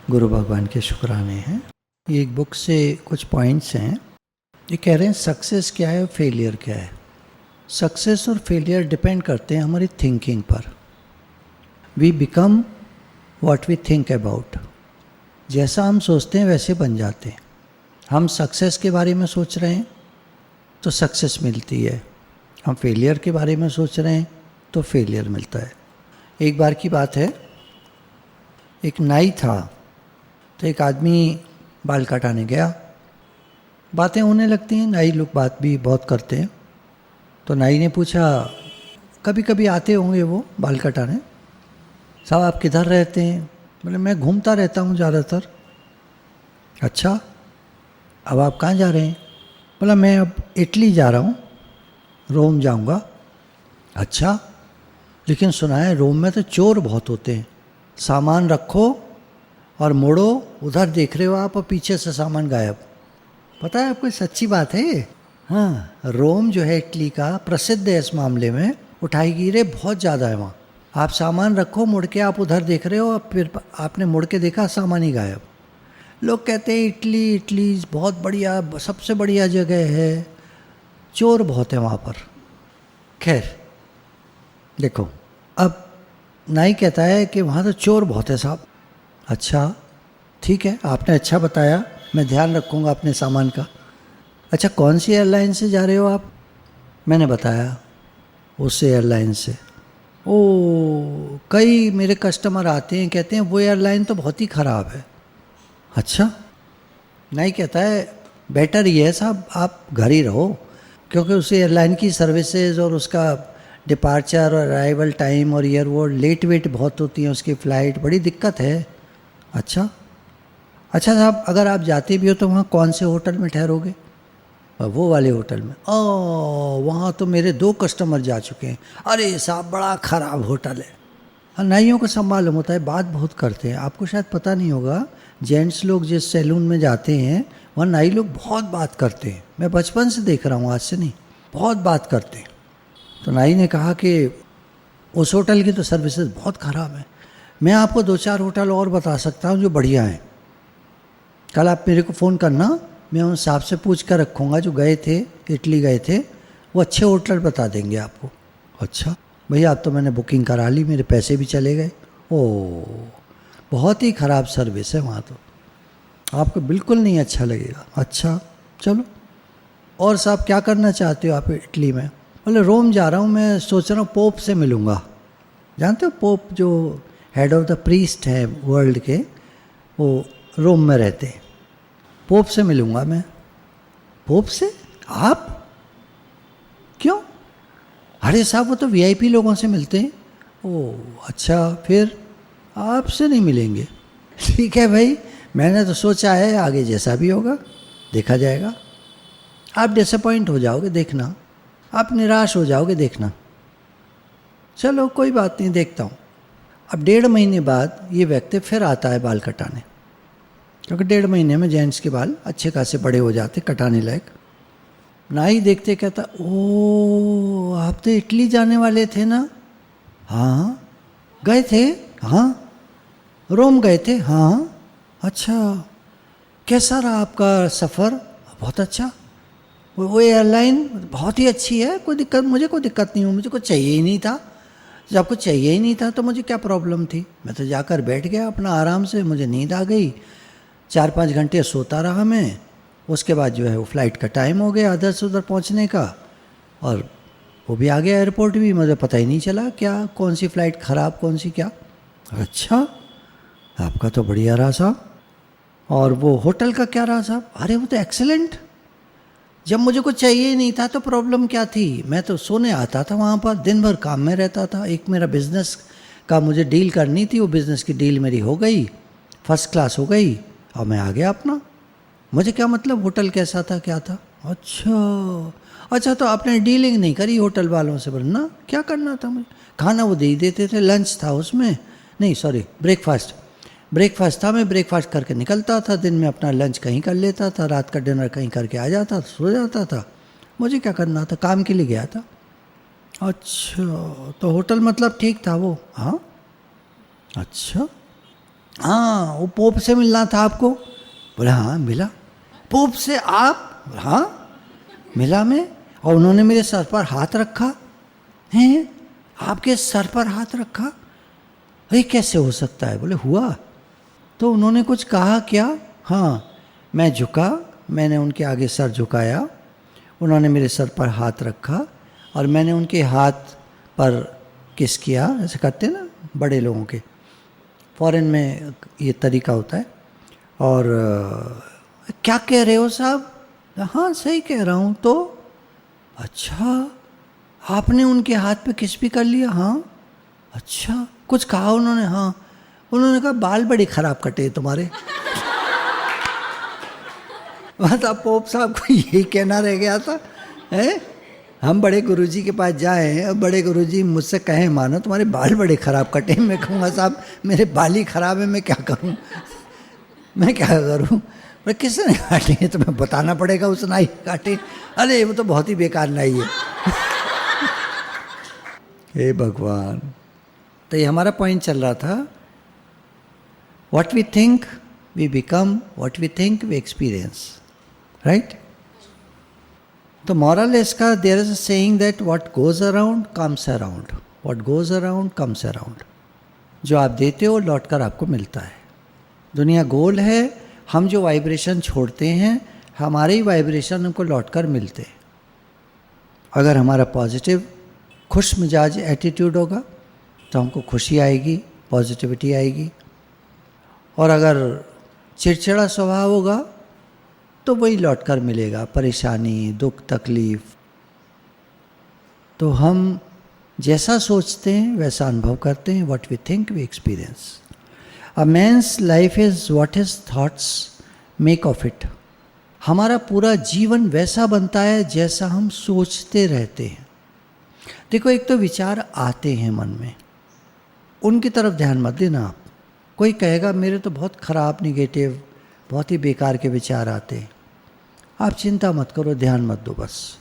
गुरु भगवान के शुक्राने हैं। ये एक बुक से कुछ पॉइंट्स हैं। ये कह रहे हैं सक्सेस क्या है और फेलियर क्या है। सक्सेस और फेलियर डिपेंड करते हैं हमारी थिंकिंग पर। We become what we think about. जैसा हम सोचते हैं वैसे बन जाते हैं। हम सक्सेस के बारे में सोच रहे हैं तो सक्सेस मिलती है, हम फेलियर के बारे में सोच रहे हैं तो फेलियर मिलता है। एक बार की बात है, एक नाई था, तो एक आदमी बाल कटाने गया। बातें होने लगती हैं, नाई लोग बात भी बहुत करते हैं। तो नाई ने पूछा, कभी कभी आते होंगे वो बाल कटाने, साहब आप किधर रहते हैं? बोले मैं घूमता रहता हूँ ज़्यादातर। अच्छा, अब आप कहाँ जा रहे हैं? बोला मैं अब इटली जा रहा हूँ, रोम जाऊँगा। अच्छा, लेकिन सुना है रोम में तो चोर बहुत होते हैं, सामान रखो और मोड़ो, उधर देख रहे हो आप और पीछे से सामान गायब। पता है आपको, सच्ची बात है ये। हाँ, रोम जो है इटली का प्रसिद्ध है इस मामले में, उठाई गिरे बहुत ज़्यादा है वहाँ। आप सामान रखो, मुड़ के आप उधर देख रहे हो और फिर आपने मुड़ के देखा सामान ही गायब। लोग कहते हैं इटली इटली बहुत बढ़िया, सबसे बढ़िया जगह है, चोर बहुत है वहाँ पर। खैर देखो, अब नाई कहता है कि वहाँ तो चोर बहुत है साहब। अच्छा ठीक है, आपने अच्छा बताया, मैं ध्यान रखूँगा अपने सामान का। अच्छा, कौन सी एयरलाइन से जा रहे हो आप? मैंने बताया उस एयरलाइन से। ओ, कई मेरे कस्टमर आते हैं, कहते हैं वो एयरलाइन तो बहुत ही ख़राब है। अच्छा, नहीं, कहता है बेटर ये है साहब आप घर ही रहो, क्योंकि उस एयरलाइन की सर्विसेज और उसका डिपार्चर और अराइवल टाइम और ईयर वो लेट वेट बहुत होती है, उसकी फ़्लाइट बड़ी दिक्कत है। अच्छा अच्छा साहब, अगर आप जाते भी हो तो वहाँ कौन से होटल में ठहरोगे? वो वाले होटल में। ओ, वहाँ तो मेरे 2 कस्टमर जा चुके हैं। अरे साहब बड़ा ख़राब होटल है। हाँ, नाइयों को सब मालूम होता है, बात बहुत करते हैं। आपको शायद पता नहीं होगा, जेंट्स लोग जिस सैलून में जाते हैं वहाँ नाई लोग बहुत बात करते हैं। मैं बचपन से देख रहा हूँ, आज से नहीं, बहुत बात करते हैं। तो नाई ने कहा कि उस होटल की तो सर्विसेज बहुत ख़राब है। मैं आपको 2-4 होटल और बता सकता हूँ जो बढ़िया हैं। कल आप मेरे को फ़ोन करना, मैं उन साहब से पूछ कर रखूँगा जो गए थे, इटली गए थे, वो अच्छे होटल बता देंगे आपको। अच्छा भैया, अब तो मैंने बुकिंग करा ली, मेरे पैसे भी चले गए। ओह, बहुत ही ख़राब सर्विस है वहाँ, तो आपको बिल्कुल नहीं अच्छा लगेगा। अच्छा चलो, और साहब क्या करना चाहते हो आप इटली में? बोले रोम जा रहा हूँ, मैं सोच रहा हूँ पोप से मिलूँगा। जानते हो पोप जो हेड ऑफ द प्रीस्ट है वर्ल्ड के, वो रोम में रहते हैं। पोप से मिलूँगा मैं। पोप से? आप? क्यों? अरे साहब वो तो वीआईपी लोगों से मिलते हैं। ओह अच्छा, फिर आपसे नहीं मिलेंगे। ठीक है भाई, मैंने तो सोचा है, आगे जैसा भी होगा देखा जाएगा। आप डिसअपॉइंट हो जाओगे देखना, आप निराश हो जाओगे देखना। चलो कोई बात नहीं, देखता हूँ। अब 1.5 महीने बाद ये व्यक्ति फिर आता है बाल कटाने, क्योंकि 1.5 महीने में जेंट्स के बाल अच्छे खासे बड़े हो जाते, कटाने लायक। नाई देखते कहता, ओ आप तो इटली जाने वाले थे ना? हाँ। गए थे? हाँ। रोम गए थे? हाँ। अच्छा, कैसा रहा आपका सफ़र? बहुत अच्छा। वो एयरलाइन बहुत ही अच्छी है, कोई दिक्कत, मुझे कोई दिक्कत नहीं हुई, मुझे कुछ चाहिए ही नहीं था। जब आपको चाहिए ही नहीं था तो मुझे क्या प्रॉब्लम थी? मैं तो जाकर बैठ गया अपना आराम से, मुझे नींद आ गई, 4-5 घंटे सोता रहा मैं। उसके बाद जो है वो फ़्लाइट का टाइम हो गया अदर से उधर पहुंचने का, और वो भी आ गया एयरपोर्ट भी, मुझे पता ही नहीं चला क्या कौन सी फ़्लाइट ख़राब कौन सी क्या। अच्छा, आपका तो बढ़िया रहा साहब। और वो होटल का क्या रहा साहब? अरे वो तो एक्सेलेंट। जब मुझे कुछ चाहिए ही नहीं था तो प्रॉब्लम क्या थी? मैं तो सोने आता था वहाँ पर, दिन भर काम में रहता था। एक मेरा बिज़नेस का मुझे डील करनी थी, वो बिज़नेस की डील मेरी हो गई, फर्स्ट क्लास हो गई, और मैं आ गया अपना। मुझे क्या मतलब होटल कैसा था क्या था? अच्छा अच्छा, तो आपने डीलिंग नहीं करी होटल वालों से? बोलना क्या करना था मुझे, खाना वो दे ही देते थे, लंच था उसमें, नहीं सॉरी ब्रेकफास्ट था, मैं ब्रेकफास्ट करके निकलता था, दिन में अपना लंच कहीं कर लेता था, रात का डिनर कहीं करके आ जाता, सो जाता था। मुझे क्या करना था, काम के लिए गया था। अच्छा, तो होटल मतलब ठीक था वो? हाँ। अच्छा, हाँ वो पोप से मिलना था आपको। बोला हाँ मिला। पोप से आप? हाँ मिला मैं, और उन्होंने मेरे सर पर हाथ रखा। हैं आपके सर पर हाथ रखा? अरे कैसे हो सकता है? बोले हुआ। तो उन्होंने कुछ कहा क्या? हाँ मैं झुका, मैंने उनके आगे सर झुकाया, उन्होंने मेरे सर पर हाथ रखा और मैंने उनके हाथ पर किस किया, ऐसे करते हैं ना बड़े लोगों के, फॉरेन में ये तरीका होता है। और क्या कह रहे हो साहब? हाँ सही कह रहा हूँ। तो अच्छा आपने उनके हाथ पे किस भी कर लिया? हाँ। अच्छा कुछ कहा उन्होंने? हाँ उन्होंने कहा बाल बड़े खराब कटे तुम्हारे। मतलब पोप साहब को यही कहना रह गया था है? हम बड़े गुरुजी के पास जाए और बड़े गुरुजी मुझसे कहें मानो तुम्हारे बाल बड़े खराब कटे, मैं कहूँगा साहब मेरे बाल ही खराब है, मैं क्या करूँ, मैं क्या करूँ? पर किसने काटे? तो मैं बताना पड़ेगा उस नाई काटे। अरे वो तो बहुत ही बेकार नाई है। हे भगवान। तो ये हमारा पॉइंट चल रहा था, what we think we become, what we think we experience, right? तो मॉरल है इसका, there is a saying that what goes around comes around, what goes around comes around. जो आप देते हो लौट कर आपको मिलता है। दुनिया गोल है, हम जो वाइब्रेशन छोड़ते हैं हमारे ही वाइब्रेशन हमको लौट कर मिलते हैं। अगर हमारा पॉजिटिव खुश मिजाज एटीट्यूड होगा तो हमको खुशी आएगी, पॉजिटिविटी आएगी। और अगर चिड़चिड़ा स्वभाव होगा तो वही लौट कर मिलेगा, परेशानी, दुख, तकलीफ। तो हम जैसा सोचते हैं वैसा अनुभव करते हैं, what we think we experience. A man's life is what his thoughts make of it. हमारा पूरा जीवन वैसा बनता है जैसा हम सोचते रहते हैं। देखो एक तो विचार आते हैं मन में, उनकी तरफ ध्यान मत देना आप। कोई कहेगा मेरे तो बहुत ख़राब निगेटिव, बहुत ही बेकार के विचार आते हैं, आप चिंता मत करो, ध्यान मत दो। बस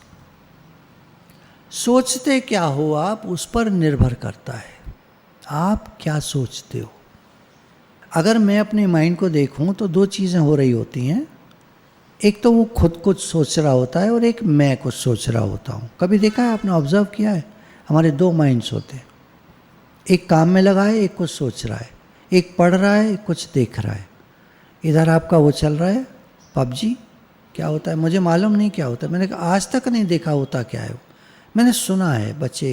सोचते क्या हो आप, उस पर निर्भर करता है आप क्या सोचते हो। अगर मैं अपने माइंड को देखूं तो दो चीज़ें हो रही होती हैं, एक तो वो खुद कुछ सोच रहा होता है और एक मैं कुछ सोच रहा होता हूँ। कभी देखा है आपने, ऑब्जर्व किया है? हमारे दो माइंड्स होते हैं, एक काम में लगा है, एक कुछ सोच रहा है, एक पढ़ रहा है, एक कुछ देख रहा है। इधर आपका वो चल रहा है पबजी, क्या होता है मुझे मालूम नहीं क्या होता है, मैंने आज तक नहीं देखा होता क्या है वो, मैंने सुना है बच्चे।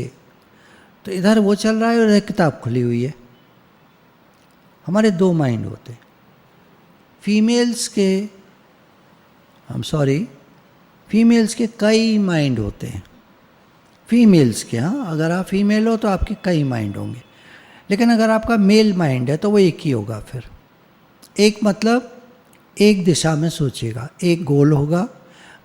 तो इधर वो चल रहा है और इधर किताब खुली हुई है। हमारे दो माइंड होते हैं। फीमेल्स के फीमेल्स के कई माइंड होते हैं। फीमेल्स के, हाँ, अगर आप फीमेल हो तो आपके कई माइंड होंगे, लेकिन अगर आपका मेल माइंड है तो वो एक ही होगा। फिर एक मतलब एक दिशा में सोचेगा, एक गोल होगा।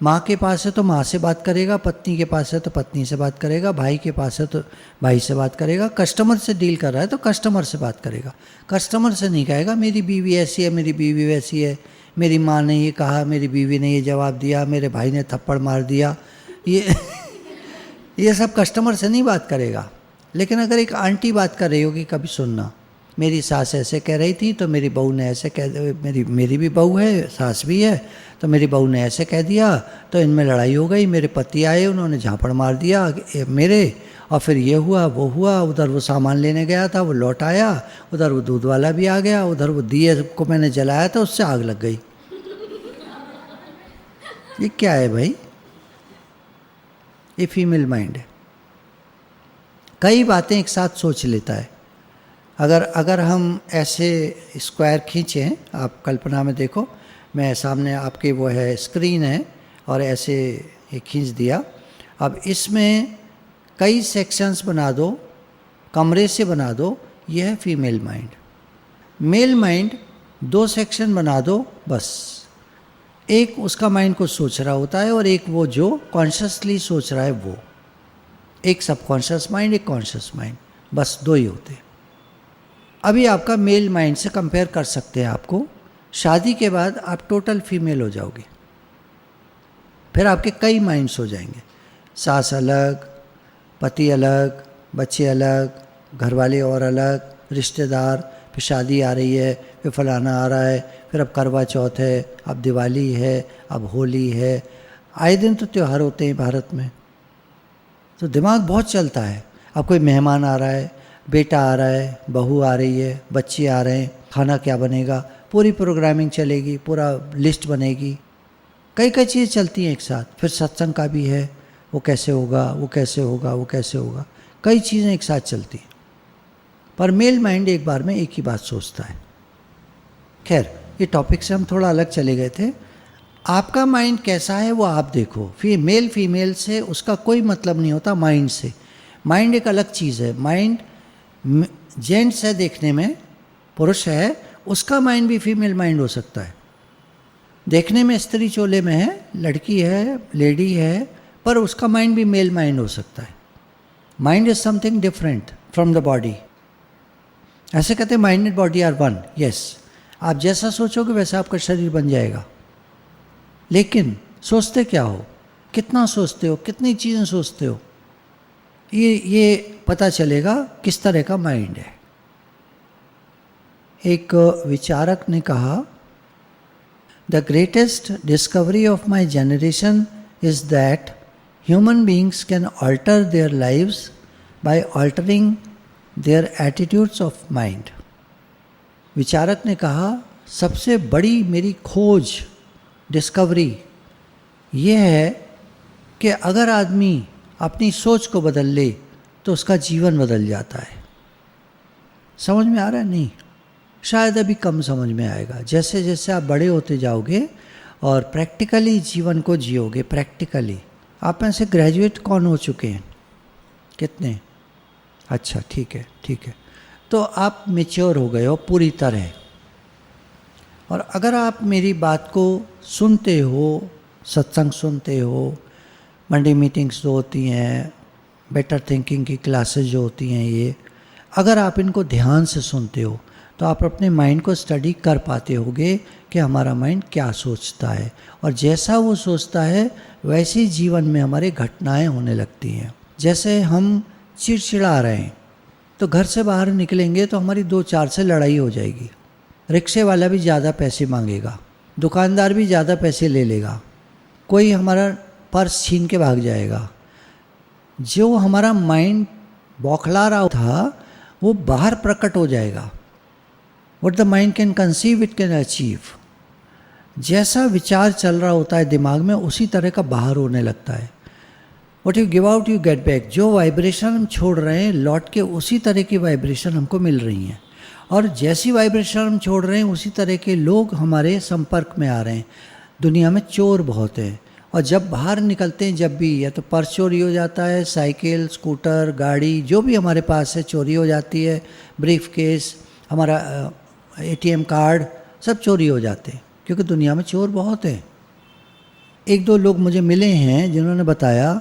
माँ के पास है तो माँ से बात करेगा, पत्नी के पास है तो पत्नी से बात करेगा, भाई के पास है तो भाई से बात करेगा, कस्टमर से डील कर रहा है तो कस्टमर से बात करेगा। कस्टमर से नहीं कहेगा मेरी बीवी ऐसी है, मेरी बीवी वैसी है, मेरी माँ ने ये कहा, मेरी बीवी ने ये जवाब दिया, मेरे भाई ने थप्पड़ मार दिया, ये सब कस्टमर से नहीं बात करेगा। लेकिन अगर एक आंटी बात कर रही होगी, कभी सुनना, मेरी सास ऐसे कह रही थी तो मेरी बहू ने ऐसे मेरी भी बहू है, सास भी है, तो मेरी बहू ने ऐसे कह दिया तो इनमें लड़ाई हो गई, मेरे पति आए, उन्होंने झापड़ मार दिया मेरे, और फिर ये हुआ वो हुआ, उधर वो सामान लेने गया था वो लौट आया, उधर वो दूध वाला भी आ गया, उधर वो दिए को मैंने जलाया था उससे आग लग गई। ये क्या है भाई? ये फीमेल माइंड है, कई बातें एक साथ सोच लेता है। अगर हम ऐसे स्क्वायर खींचें, आप कल्पना में देखो, मैं सामने आपके वो है स्क्रीन है और ऐसे ये खींच दिया। अब इसमें कई सेक्शंस बना दो, कमरे से बना दो, ये है फीमेल माइंड। मेल माइंड दो सेक्शन बना दो बस, एक उसका माइंड को सोच रहा होता है और एक वो जो कॉन्शियसली सोच रहा है वो, एक सबकॉन्शियस माइंड, एक कॉन्शियस माइंड, बस दो ही होते हैं। अभी आपका मेल माइंड से कंपेयर कर सकते हैं आपको, शादी के बाद आप टोटल फीमेल हो जाओगे, फिर आपके कई माइंड्स हो जाएंगे, सास अलग, पति अलग, बच्चे अलग, घरवाले और अलग, रिश्तेदार, फिर शादी आ रही है, फिर फलाना आ रहा है, फिर अब करवा चौथ है, अब दिवाली है, अब होली है, आए दिन तो त्यौहार होते हैं भारत में। तो दिमाग बहुत चलता है। अब कोई मेहमान आ रहा है, बेटा आ रहा है, बहू आ रही है, बच्चे आ रहे हैं, खाना क्या बनेगा, पूरी प्रोग्रामिंग चलेगी, पूरा लिस्ट बनेगी, कई कई चीज़ें चलती हैं एक साथ। फिर सत्संग का भी है, वो कैसे होगा, वो कैसे होगा, वो कैसे होगा, कई चीज़ें एक साथ चलती हैं। पर मेल माइंड एक बार में एक ही बात सोचता है। खैर, ये टॉपिक से हम थोड़ा अलग चले गए थे। आपका माइंड कैसा है वो आप देखो। मेल फीमेल से उसका कोई मतलब नहीं होता माइंड से। माइंड एक अलग चीज़ है। माइंड जेंट्स है देखने में, पुरुष है, उसका माइंड भी फीमेल माइंड हो सकता है। देखने में स्त्री चोले में है, लड़की है, लेडी है, पर उसका माइंड भी मेल माइंड हो सकता है। Mind is something different from the body. ऐसे कहते हैं mind and body are one. Yes, आप जैसा सोचोगे वैसा आपका शरीर बन जाएगा। लेकिन सोचते क्या हो, कितना सोचते हो, कितनी चीज़ें सोचते हो, ये पता चलेगा किस तरह का माइंड है। एक विचारक ने कहा, the greatest discovery of my generation is that human beings can alter their lives by altering their attitudes of mind. विचारक ने कहा, सबसे बड़ी मेरी खोज, डिस्कवरी ये है कि अगर आदमी अपनी सोच को बदल ले तो उसका जीवन बदल जाता है। समझ में आ रहा है? नहीं, शायद अभी कम समझ में आएगा। जैसे जैसे आप बड़े होते जाओगे और प्रैक्टिकली जीवन को जियोगे, प्रैक्टिकली। आप में से ग्रेजुएट कौन हो चुके हैं? कितने? अच्छा, ठीक है, ठीक है। तो आप मैच्योर हो गए हो पूरी तरह। और अगर आप मेरी बात को सुनते हो, सत्संग सुनते हो, मंडे मीटिंग्स जो होती हैं, बेटर थिंकिंग की क्लासेस जो होती हैं, ये अगर आप इनको ध्यान से सुनते हो तो आप अपने माइंड को स्टडी कर पाते होगे कि हमारा माइंड क्या सोचता है। और जैसा वो सोचता है वैसे जीवन में हमारे घटनाएं होने लगती हैं। जैसे हम चिड़चिड़ा रहे हैं तो घर से बाहर निकलेंगे तो हमारी 2-4 से लड़ाई हो जाएगी। रिक्शे वाला भी ज़्यादा पैसे मांगेगा, दुकानदार भी ज़्यादा पैसे ले लेगा, कोई हमारा पर्स छीन के भाग जाएगा। जो हमारा माइंड बौखला रहा था वो बाहर प्रकट हो जाएगा। What the mind can conceive, it can achieve। जैसा विचार चल रहा होता है दिमाग में उसी तरह का बाहर होने लगता है। What you give out, you get back। जो वाइब्रेशन हम छोड़ रहे हैं लौट के उसी तरह की वाइब्रेशन हमको मिल रही हैं। और जैसी वाइब्रेशन हम छोड़ रहे हैं उसी तरह के लोग हमारे संपर्क में आ रहे हैं। दुनिया में चोर बहुत हैं और जब बाहर निकलते हैं, जब भी या तो पर्स चोरी हो जाता है, साइकिल, स्कूटर, गाड़ी जो भी हमारे पास है चोरी हो जाती है, ब्रीफ केस, हमारा ATM कार्ड सब चोरी हो जाते हैं क्योंकि दुनिया में चोर बहुत हैं। 1-2 लोग मुझे मिले हैं जिन्होंने बताया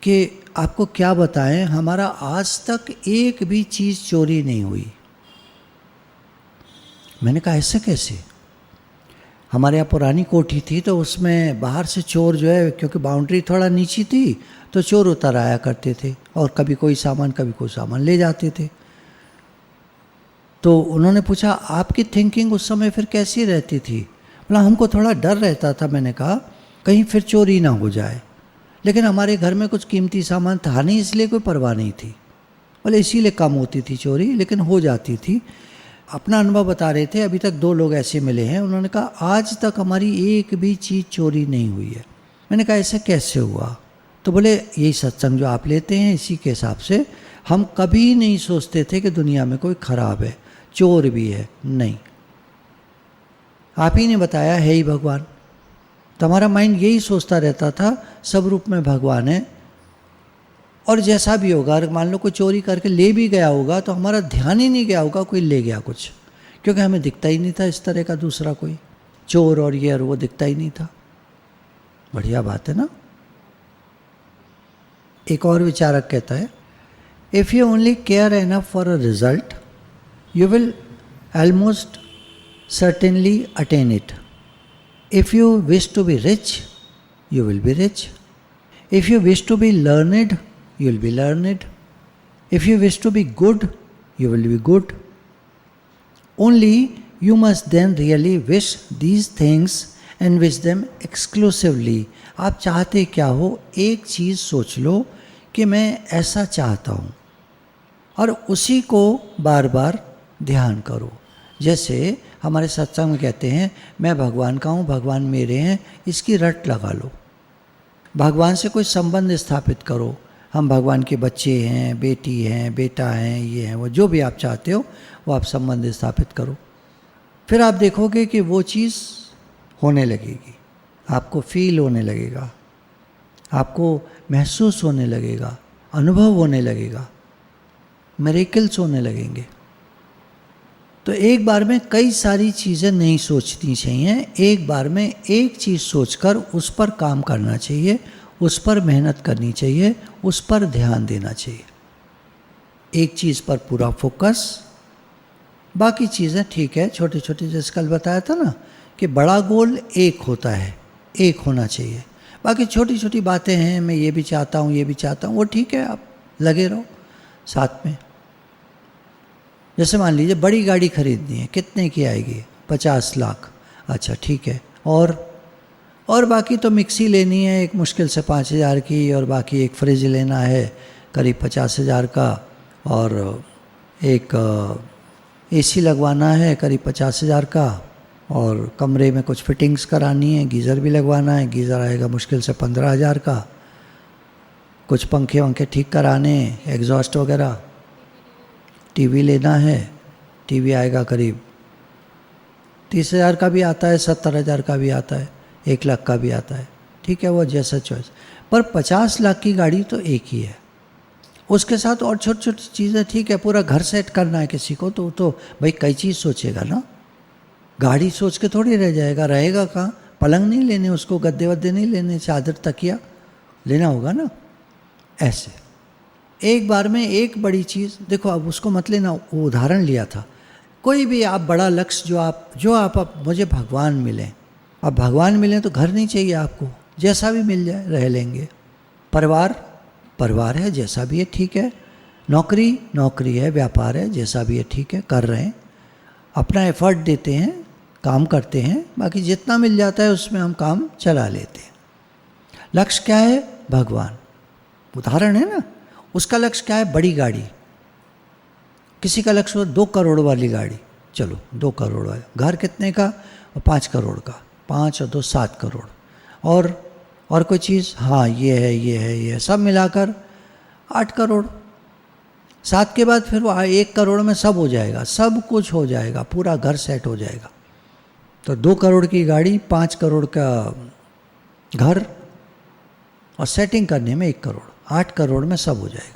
कि आपको क्या बताएं, हमारा आज तक एक भी चीज़ चोरी नहीं हुई। मैंने कहा ऐसे कैसे? हमारे यहाँ पुरानी कोठी थी तो उसमें बाहर से चोर जो है, क्योंकि बाउंड्री थोड़ा नीची थी तो चोर उतर आया करते थे और कभी कोई सामान ले जाते थे। तो उन्होंने पूछा आपकी थिंकिंग उस समय फिर कैसी रहती थी? बोला हमको थोड़ा डर रहता था। मैंने कहा कहीं फिर चोरी ना हो जाए, लेकिन हमारे घर में कुछ कीमती सामान था नहीं इसलिए कोई परवाह नहीं थी। बोले इसीलिए कम होती थी चोरी, लेकिन हो जाती थी। अपना अनुभव बता रहे थे। अभी तक 2 लोग ऐसे मिले हैं, उन्होंने कहा आज तक हमारी एक भी चीज़ चोरी नहीं हुई है। मैंने कहा ऐसे कैसे हुआ? तो बोले यही सत्संग जो आप लेते हैं इसी के हिसाब से। हम कभी नहीं सोचते थे कि दुनिया में कोई खराब है, चोर भी है, नहीं। आप ही ने बताया है ही भगवान। तो हमारा माइंड यही सोचता रहता था सब रूप में भगवान है। और जैसा भी होगा, अगर मान लो कोई चोरी करके ले भी गया होगा तो हमारा ध्यान ही नहीं गया होगा कोई ले गया कुछ, क्योंकि हमें दिखता ही नहीं था इस तरह का दूसरा कोई चोर और ये और वो दिखता ही नहीं था। बढ़िया बात है ना। एक और विचारक कहता है, if you only care enough for a result you will almost certainly attain it. If you wish to be rich, you will be rich. If you wish to be learned, you will be learned. If you wish to be good, you will be good. Only you must then really wish these things and wish them exclusively. आप चाहते क्या हो, एक चीज़ सोच लो कि मैं ऐसा चाहता हूँ और उसी को बार बार ध्यान करो। जैसे हमारे सत्संग में कहते हैं, मैं भगवान का हूँ, भगवान मेरे हैं, इसकी रट लगा लो। भगवान से कोई संबंध स्थापित करो, हम भगवान के बच्चे हैं, बेटी हैं, बेटा हैं, ये हैं, वो जो भी आप चाहते हो वो आप संबंध स्थापित करो। फिर आप देखोगे कि वो चीज़ होने लगेगी, आपको फील होने लगेगा, आपको महसूस होने लगेगा, अनुभव होने लगेगा, मिरेकल्स होने लगेंगे। तो एक बार में कई सारी चीज़ें नहीं सोचनी चाहिए, एक बार में एक चीज़ सोचकर उस पर काम करना चाहिए, उस पर मेहनत करनी चाहिए, उस पर ध्यान देना चाहिए। एक चीज़ पर पूरा फोकस, बाकी चीज़ें ठीक है छोटी छोटी, जैसे कल बताया था ना कि बड़ा गोल एक होता है, एक होना चाहिए। बाकी छोटी छोटी बातें हैं, मैं ये भी चाहता हूँ, ये भी चाहता हूँ, वो ठीक है, आप लगे रहो साथ में। जैसे मान लीजिए बड़ी गाड़ी खरीदनी है, कितने की आएगी? 50 लाख। अच्छा ठीक है, और बाकी तो मिक्सी लेनी है एक मुश्किल से 5,000 की, और बाकी एक फ्रिज लेना है करीब 50,000 का, और एक एसी लगवाना है करीब 50,000 का, और कमरे में कुछ फिटिंग्स करानी है, गीज़र भी लगवाना है, गीज़र आएगा मुश्किल से 15,000 का, कुछ पंखे वंखे ठीक कराने, एग्जॉस्ट वगैरह, टीवी लेना है, टीवी आएगा करीब 30,000 का भी आता है, 70,000 का भी आता है, 1 लाख का भी आता है, ठीक है, वो जैसा चॉइस। पर 50 लाख की गाड़ी तो एक ही है, उसके साथ और छोटी छोटी चीज़ें ठीक है। पूरा घर सेट करना है किसी को तो भाई कई चीज़ सोचेगा ना, गाड़ी सोच के थोड़ी रह जाएगा, रहेगा कहाँ? पलंग नहीं लेने उसको, गद्दे वद्दे नहीं लेने, चादर तकिया लेना होगा ना। ऐसे एक बार में एक बड़ी चीज़ देखो, अब उसको मत लेना, वो उदाहरण लिया था। कोई भी आप बड़ा लक्ष्य जो आप मुझे भगवान मिलें, अब भगवान मिलें तो घर नहीं चाहिए आपको, जैसा भी मिल जाए रह लेंगे। परिवार है, जैसा भी है ठीक है। नौकरी है, व्यापार है, जैसा भी है ठीक है, कर रहे हैं, अपना एफर्ट देते हैं, काम करते हैं, बाकी जितना मिल जाता है उसमें हम काम चला लेते हैं। लक्ष्य क्या है? भगवान। उदाहरण है ना, उसका लक्ष्य क्या है? बड़ी गाड़ी। किसी का लक्ष्य 2 करोड़ वाली गाड़ी, चलो 2 करोड़ वाली। घर कितने का? 5 करोड़ का, 5 और 2 7 करोड़। और कोई चीज़? हाँ ये है, सब मिलाकर 8 करोड़। 7 के बाद फिर वो 1 करोड़ में सब हो जाएगा, सब कुछ हो जाएगा, पूरा घर सेट हो जाएगा। तो 2 करोड़ की गाड़ी, 5 करोड़ का घर, और सेटिंग करने में 1 करोड़, 8 करोड़ में सब हो जाएगा।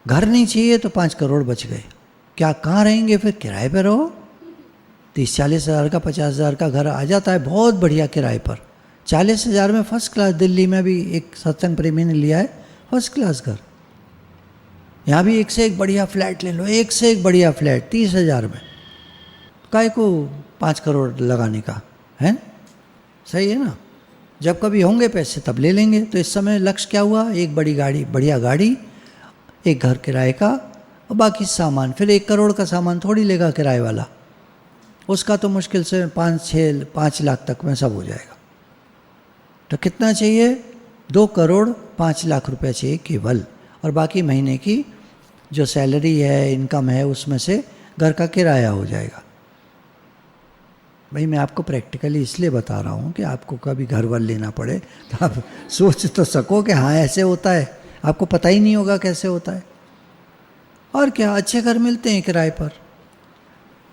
घर नहीं चाहिए तो 5 करोड़ बच गए। क्या कहाँ रहेंगे फिर? किराए पर रहो। 30-40 हज़ार का, 50,000 का घर आ जाता है बहुत बढ़िया किराए पर। 40,000 में फर्स्ट क्लास, दिल्ली में भी एक सत्संग प्रेमी ने लिया है फर्स्ट क्लास घर। यहाँ भी एक से एक बढ़िया फ्लैट ले लो, एक से एक बढ़िया फ्लैट 30,000 में। काय को 5 करोड़ लगाने का है? सही है ना? जब कभी होंगे पैसे तब ले लेंगे। तो इस समय लक्ष्य क्या हुआ? एक बड़ी गाड़ी, बढ़िया गाड़ी, एक घर किराए का, और बाकी सामान। फिर 1 करोड़ का सामान थोड़ी लेगा किराए वाला, उसका तो मुश्किल से 5 लाख तक में सब हो जाएगा। तो कितना चाहिए? 2 करोड़ 5 लाख रुपए चाहिए केवल, और बाकी महीने की जो सैलरी है, इनकम है, उसमें से घर का किराया हो जाएगा। भाई मैं आपको प्रैक्टिकली इसलिए बता रहा हूँ कि आपको कभी घर वर लेना पड़े तो आप सोच तो सको कि हाँ ऐसे होता है। आपको पता ही नहीं होगा कैसे होता है। और क्या, अच्छे घर मिलते हैं किराए पर।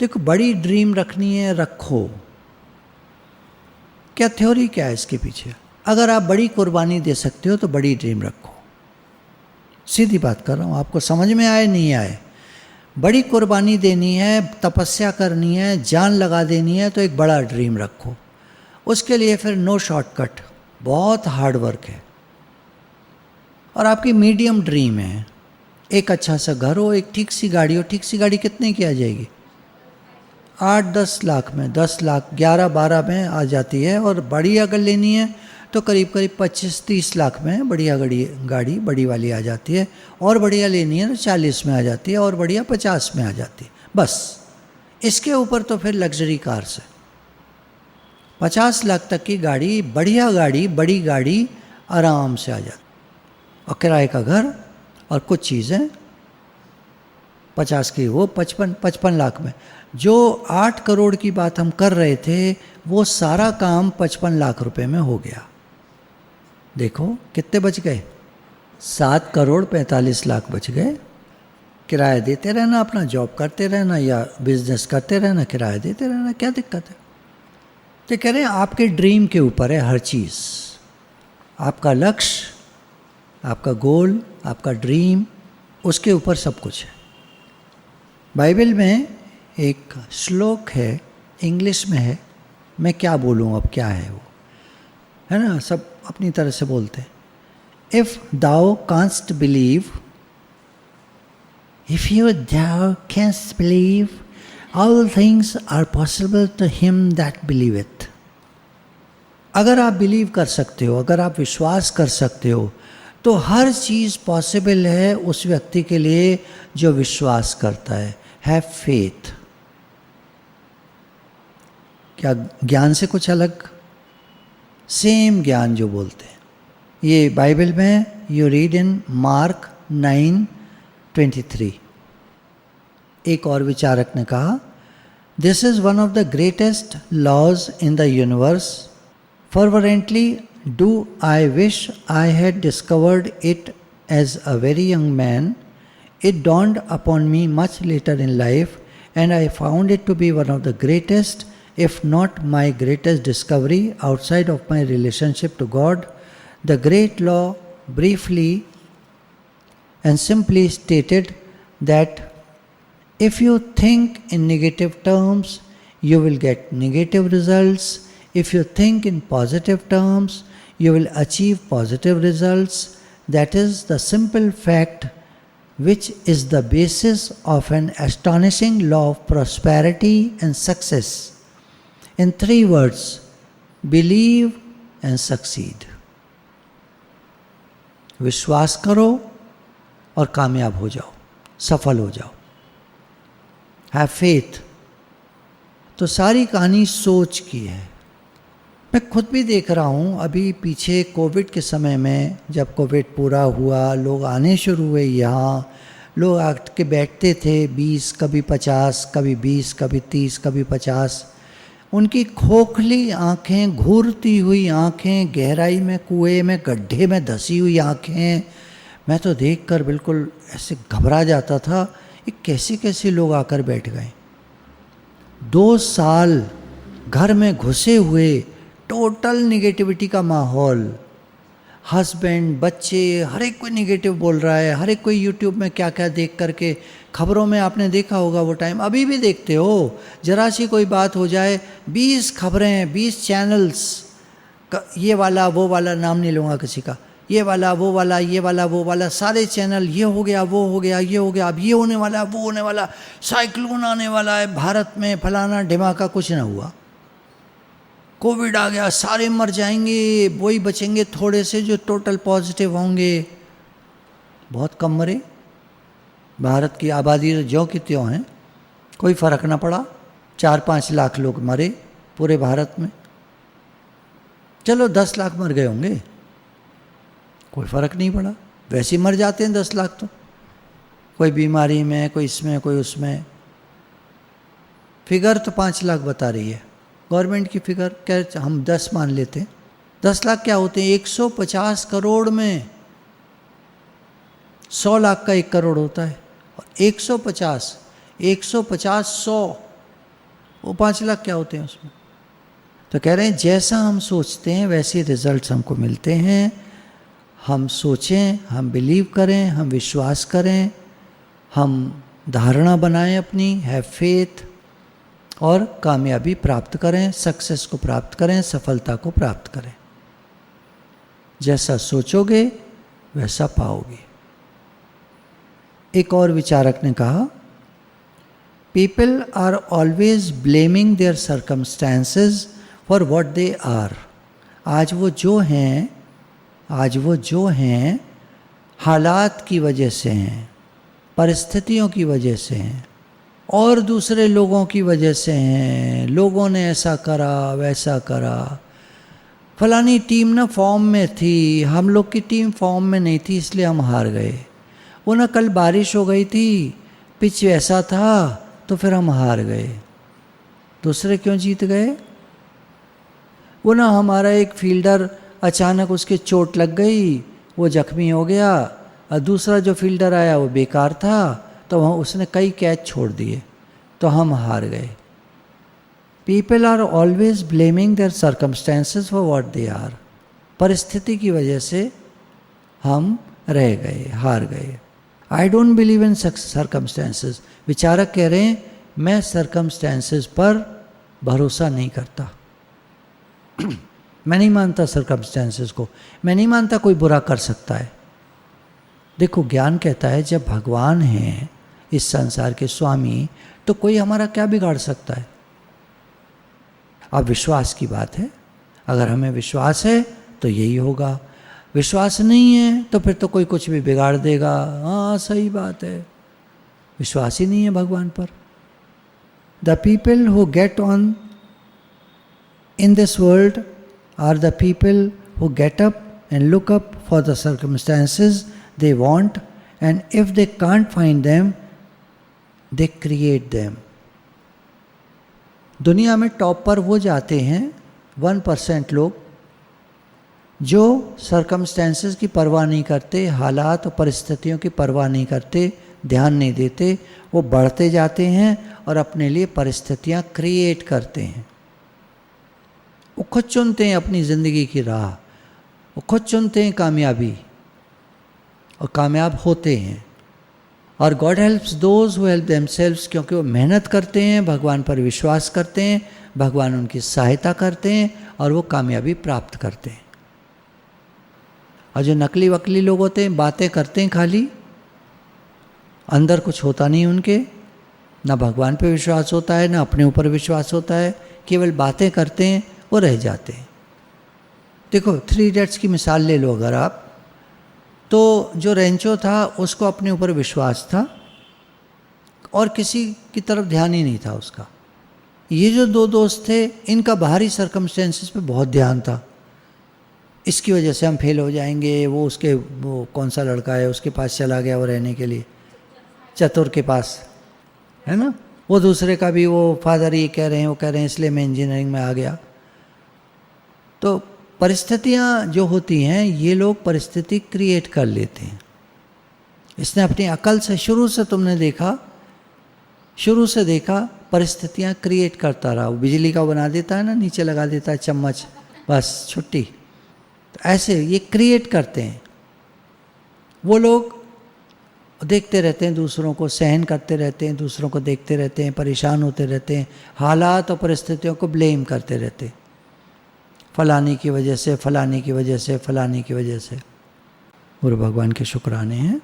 देखो, बड़ी ड्रीम रखनी है, रखो। क्या थ्योरी क्या है इसके पीछे? अगर आप बड़ी कुर्बानी दे सकते हो तो बड़ी ड्रीम रखो। सीधी बात कर रहा हूँ, आपको समझ में आए नहीं आए। बड़ी कुर्बानी देनी है, तपस्या करनी है, जान लगा देनी है, तो एक बड़ा ड्रीम रखो। उसके लिए फिर नो शॉर्टकट, बहुत हार्ड वर्क है। और आपकी मीडियम ड्रीम है, एक अच्छा सा घर हो, एक ठीक सी गाड़ी हो। ठीक सी गाड़ी कितने की आ जाएगी? 8-10 लाख में, 10 लाख 11-12 में आ जाती है। और बड़ी अगर लेनी है तो करीब 25-30 लाख में बढ़िया गाड़ी बड़ी वाली आ जाती है। और बढ़िया लेनी है तो 40 में आ जाती है, और बढ़िया 50 में आ जाती है। बस इसके ऊपर तो फिर लग्जरी कार्स है। 50 लाख तक की गाड़ी, बढ़िया गाड़ी, बड़ी गाड़ी आराम से आ जाती, और किराए का घर और कुछ चीज़ें 50 की, वो 55 लाख में। जो 8 करोड़ की बात हम कर रहे थे वो सारा काम 55 लाख रुपए में हो गया। देखो कितने बच गए, 7 करोड़ 45 लाख बच गए। किराया देते रहना, अपना जॉब करते रहना या बिजनेस करते रहना, किराया देते रहना, क्या दिक्कत है। तो कह रहे हैं आपके ड्रीम के ऊपर है हर चीज़, आपका लक्ष्य, आपका गोल, आपका ड्रीम, उसके ऊपर सब कुछ है। बाइबल में एक श्लोक है, इंग्लिश में है, मैं क्या बोलूँ अब, क्या है वो, है ना, सब अपनी तरह से बोलते हैं। If thou canst believe, if you thou canst believe, all things are possible to him that believeth. अगर आप बिलीव कर सकते हो, अगर आप विश्वास कर सकते हो, तो हर चीज़ पॉसिबल है उस व्यक्ति के लिए जो विश्वास करता है। Have faith. क्या ज्ञान से कुछ अलग, सेम ज्ञान जो बोलते हैं। ये बाइबल में यू रीड इन मार्क 9:23। एक और विचारक ने कहा, this is one of the greatest laws in the universe. Fervently do I wish I had discovered it as a very young man. It dawned upon me much later in life, and I found it to be one of the greatest, if not my greatest discovery outside of my relationship to God. The great law briefly and simply stated that if you think in negative terms, you will get negative results. If you think in positive terms, you will achieve positive results. That is the simple fact which is the basis of an astonishing law of prosperity and success. In 3 words, believe and succeed. विश्वास करो और कामयाब हो जाओ, सफल हो जाओ। Have faith. तो सारी कहानी सोच की है। मैं खुद भी देख रहा हूँ, अभी पीछे कोविड के समय में जब कोविड पूरा हुआ, लोग आने शुरू हुए यहाँ, लोग आके बैठते थे 20, कभी 50, कभी 20, कभी 30, कभी 50। उनकी खोखली आँखें, घूरती हुई आँखें, गहराई में कुएं में गड्ढे में धसी हुई आँखें, मैं तो देखकर बिल्कुल ऐसे घबरा जाता था, ये कैसे कैसे लोग आकर बैठ गए। 2 साल घर में घुसे हुए, टोटल निगेटिविटी का माहौल, हस्बैंड, बच्चे, हर एक कोई निगेटिव बोल रहा है, हर एक कोई यूट्यूब में क्या क्या देख करके, खबरों में आपने देखा होगा वो टाइम, अभी भी देखते हो, जरा सी कोई बात हो जाए 20 खबरें, 20 चैनल्स, ये वाला वो वाला, नाम नहीं लूँगा किसी का, ये वाला वो वाला, ये वाला वो वाला, सारे चैनल, ये हो गया वो हो गया ये हो गया, अब ये होने वाला वो होने वाला, साइक्लोन आने वाला है भारत में, फलाना ढिमाका। कुछ ना हुआ, कोविड आ गया, सारे मर जाएंगे, वही बचेंगे थोड़े से जो टोटल पॉजिटिव होंगे। बहुत कम मरे, भारत की आबादी ज्यों की त्यों है, कोई फ़र्क ना पड़ा। 4-5 लाख लोग मरे पूरे भारत में, चलो 10 लाख मर गए होंगे, कोई फ़र्क नहीं पड़ा, वैसे ही मर जाते हैं 10 लाख तो, कोई बीमारी में, कोई इसमें कोई उसमें। फिगर तो 5 लाख बता रही है गवर्नमेंट की फिगर, क्या हम 10 मान लेते हैं। 10 लाख क्या होते हैं 150 करोड़ में, 100 लाख का 1 करोड़ होता है, और 150 100 वो 5 लाख क्या होते हैं उसमें। तो कह रहे हैं जैसा हम सोचते हैं वैसे रिजल्ट्स हमको मिलते हैं। हम सोचें, हम बिलीव करें, हम विश्वास करें, हम धारणा बनाएं अपनी, हैव फेथ, और कामयाबी प्राप्त करें, सक्सेस को प्राप्त करें, सफलता को प्राप्त करें। जैसा सोचोगे वैसा पाओगे। एक और विचारक ने कहा, people are always blaming their circumstances for what they are. आज वो जो हैं हालात की वजह से हैं, परिस्थितियों की वजह से हैं, और दूसरे लोगों की वजह से हैं, लोगों ने ऐसा करा वैसा करा, फलानी टीम ना फॉर्म में थी, हम लोग की टीम फॉर्म में नहीं थी इसलिए हम हार गए, वो ना कल बारिश हो गई थी, पिच ऐसा था तो फिर हम हार गए। दूसरे क्यों जीत गए? वो ना हमारा एक फील्डर अचानक उसके चोट लग गई, वो जख्मी हो गया, और दूसरा जो फील्डर आया वो बेकार था, तो वहाँ उसने कई कैच छोड़ दिए तो हम हार गए। People are always blaming their circumstances for what they are. परिस्थिति की वजह से हम रह गए, हार गए। I don't believe in circumstances. विचारक कह रहे हैं मैं सर्कमस्टेंसेस पर भरोसा नहीं करता। मैं नहीं मानता सर्कमस्टेंसेस को, मैं नहीं मानता कोई बुरा कर सकता है। देखो ज्ञान कहता है जब भगवान हैं इस संसार के स्वामी तो कोई हमारा क्या बिगाड़ सकता है। अब विश्वास की बात है, अगर हमें विश्वास है तो यही होगा, विश्वास नहीं है तो फिर तो कोई कुछ भी बिगाड़ देगा। हाँ सही बात है, विश्वास ही नहीं है भगवान पर। The people who get on in this world are the people who get up and look up for the circumstances they want, and if they can't find them they create them। दुनिया में top पर वो जाते हैं 1% लोग जो circumstances की परवाह नहीं करते, हालात और परिस्थितियों की परवाह नहीं करते, ध्यान नहीं देते, वो बढ़ते जाते हैं और अपने लिए परिस्थितियां क्रिएट करते हैं। वो खुद चुनते हैं अपनी ज़िंदगी की राह, वो खुद चुनते हैं कामयाबी और कामयाब होते हैं। और God helps those who help themselves, क्योंकि वो मेहनत करते हैं, भगवान पर विश्वास करते हैं, भगवान उनकी सहायता करते हैं और वो कामयाबी प्राप्त करते हैं। और जो नकली वकली लोग होते हैं, बातें करते हैं खाली, अंदर कुछ होता नहीं उनके, ना भगवान पे विश्वास होता है ना अपने ऊपर विश्वास होता है, केवल बातें करते हैं, वो रह जाते हैं। देखो 3 इडियट्स की मिसाल ले लो अगर आप, तो जो रेंचो था उसको अपने ऊपर विश्वास था और किसी की तरफ ध्यान ही नहीं था उसका। ये जो 2 दोस्त थे इनका बाहरी सर्कमस्टेंसेस पे बहुत ध्यान था, इसकी वजह से हम फेल हो जाएंगे, वो कौन सा लड़का है उसके पास चला गया वो रहने के लिए, चतुर के पास, है ना, वो दूसरे का भी वो फादर ये कह रहे हैं वो कह रहे हैं इसलिए मैं इंजीनियरिंग में आ गया। तो परिस्थितियाँ जो होती हैं ये लोग परिस्थिति क्रिएट कर लेते हैं। इसने अपनी अकल से शुरू से देखा परिस्थितियाँ क्रिएट करता रहा। वो बिजली का बना देता है ना, नीचे लगा देता है चम्मच, बस छुट्टी। तो ऐसे ये क्रिएट करते हैं। वो लोग देखते रहते हैं, दूसरों को सहन करते रहते हैं, दूसरों को देखते रहते हैं, परेशान होते रहते हैं, हालात और परिस्थितियों को ब्लेम करते रहते हैं, फलाने की वजह से, फलाने की वजह से, फलाने की वजह से। गुरु भगवान के शुक्राने हैं।